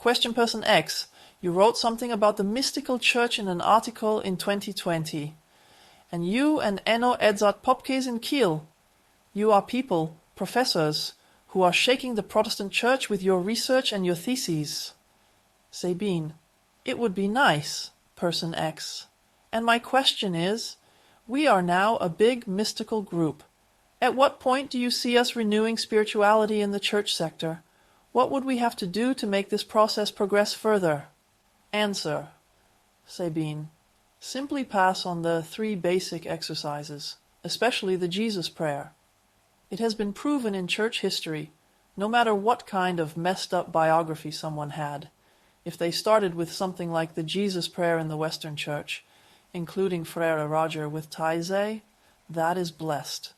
Question person X. You wrote something about the mystical church in an article in 2020. And you and Enno Edzard Popkes in Kiel. You are people, professors, who are shaking the Protestant church with your research and your theses. Sabine. It would be nice, person X. And my question is, we are now a big mystical group. At what point do you see us renewing spirituality in the church sector? What would we have to do to make this process progress further? Answer. Sabine. Simply pass on the 3 basic exercises, especially the Jesus prayer. It has been proven in church history, no matter what kind of messed up biography someone had, if they started with something like the Jesus prayer in the Western Church, including Frere Roger with Taizé, that is blessed.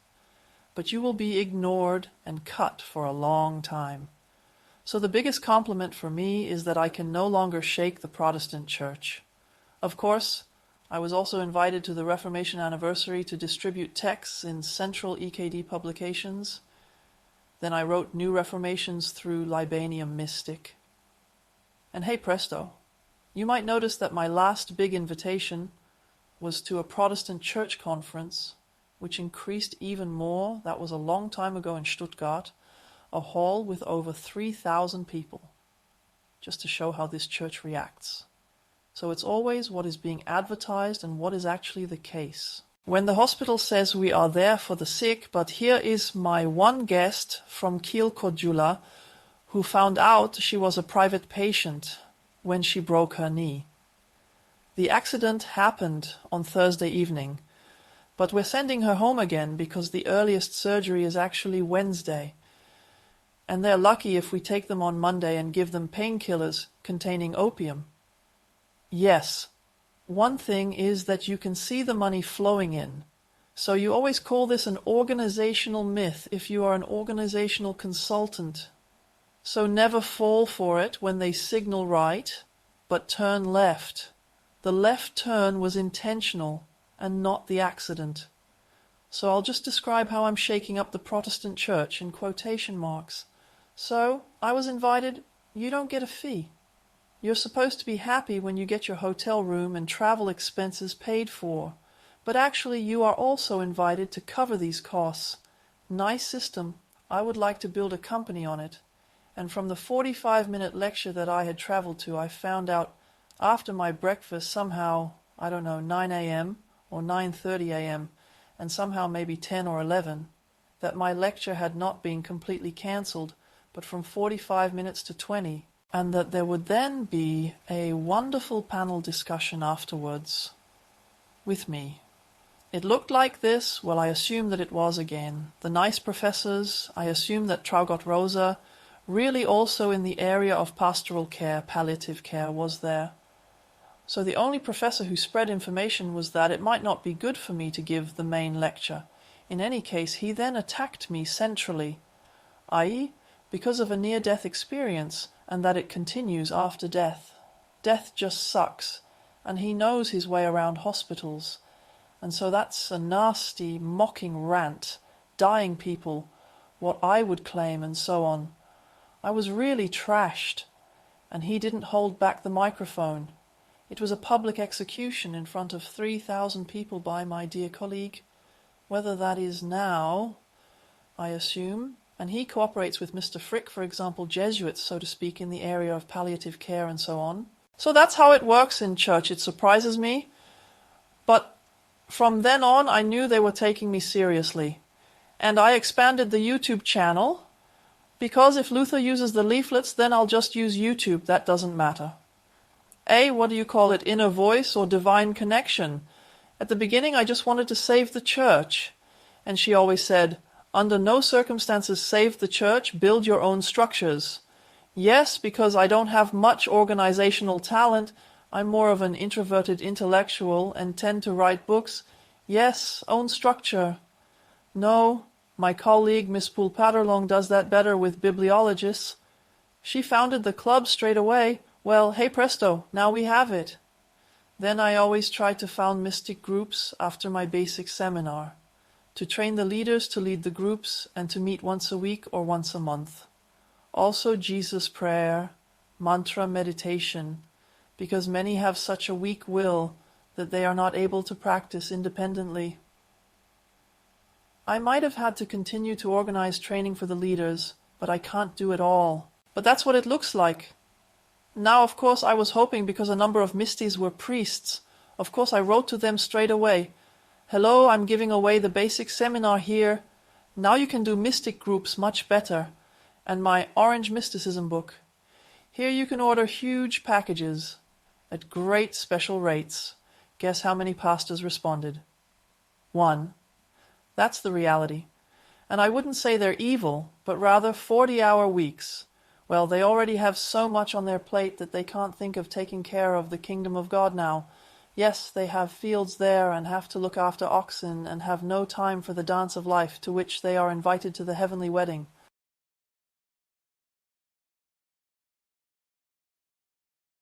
But you will be ignored and cut for a long time. So the biggest compliment for me is that I can no longer shake the Protestant Church. Of course, I was also invited to the Reformation anniversary to distribute texts in Central EKD publications. Then I wrote New Reformations through Libanium Mystic. And hey presto, you might notice that my last big invitation was to a Protestant church conference, which increased even more. That was a long time ago in Stuttgart, a hall with over 3,000 people, just to show how this church reacts. So it's always what is being advertised and what is actually the case. When the hospital says we are there for the sick, but here is my one guest from Kiel Kodjula who found out she was a private patient when she broke her knee. The accident happened on Thursday evening, but we're sending her home again because the earliest surgery is actually Wednesday. And they're lucky if we take them on Monday and give them painkillers containing opium. Yes, one thing is that you can see the money flowing in. So you always call this an organizational myth if you are an organizational consultant. So never fall for it when they signal right, but turn left. The left turn was intentional and not the accident. So I'll just describe how I'm shaking up the Protestant church in quotation marks. So I was invited. You don't get a fee. You're supposed to be happy when you get your hotel room and travel expenses paid for, but actually you are also invited to cover these costs. Nice system. I would like to build a company on it. And from the 45-minute lecture that I had traveled to, I found out after my breakfast somehow, 9 a.m. or 9:30 a.m., and somehow maybe 10 or 11, that my lecture had not been completely cancelled, but from 45 minutes to 20. And that there would then be a wonderful panel discussion afterwards with me. It looked like this. Well, I assume that it was again. The nice professors, I assume that Traugott Rosa, really also in the area of pastoral care, palliative care, was there. So the only professor who spread information was that it might not be good for me to give the main lecture. In any case, he then attacked me centrally, i.e., because of a near-death experience, and that it continues after death. Death just sucks, and he knows his way around hospitals. And so that's a nasty, mocking rant, dying people, what I would claim, and so on. I was really trashed, and he didn't hold back the microphone. It was a public execution in front of 3,000 people by my dear colleague. Whether that is now, I assume. And he cooperates with Mr. Frick, for example, Jesuits, so to speak, in the area of palliative care and so on. So that's how it works in church. It surprises me. But from then on, I knew they were taking me seriously. And I expanded the YouTube channel, because if Luther uses the leaflets, then I'll just use YouTube. That doesn't matter. What do you call it? Inner voice or divine connection? At the beginning, I just wanted to save the church. And she always said, under no circumstances save the church, build your own structures. Yes, because I don't have much organizational talent. I'm more of an introverted intellectual and tend to write books. Yes, own structure. No, my colleague Miss Poole Paderlong does that better with bibliologists. She founded the club straight away. Well, hey presto, now we have it. Then I always try to found mystic groups after my basic seminar, to train the leaders to lead the groups and to meet once a week or once a month. Also Jesus prayer, mantra meditation, because many have such a weak will that they are not able to practice independently. I might have had to continue to organize training for the leaders, but I can't do it all. But that's what it looks like. Now, of course, I was hoping, because a number of Misties were priests, of course I wrote to them straight away. Hello, I'm giving away the basic seminar here. Now you can do mystic groups much better. And my Orange Mysticism book. Here you can order huge packages at great special rates. Guess how many pastors responded? 1. That's the reality. And I wouldn't say they're evil, but rather 40-hour weeks. Well, they already have so much on their plate that they can't think of taking care of the kingdom of God now. Yes, they have fields there and have to look after oxen and have no time for the dance of life to which they are invited to the heavenly wedding.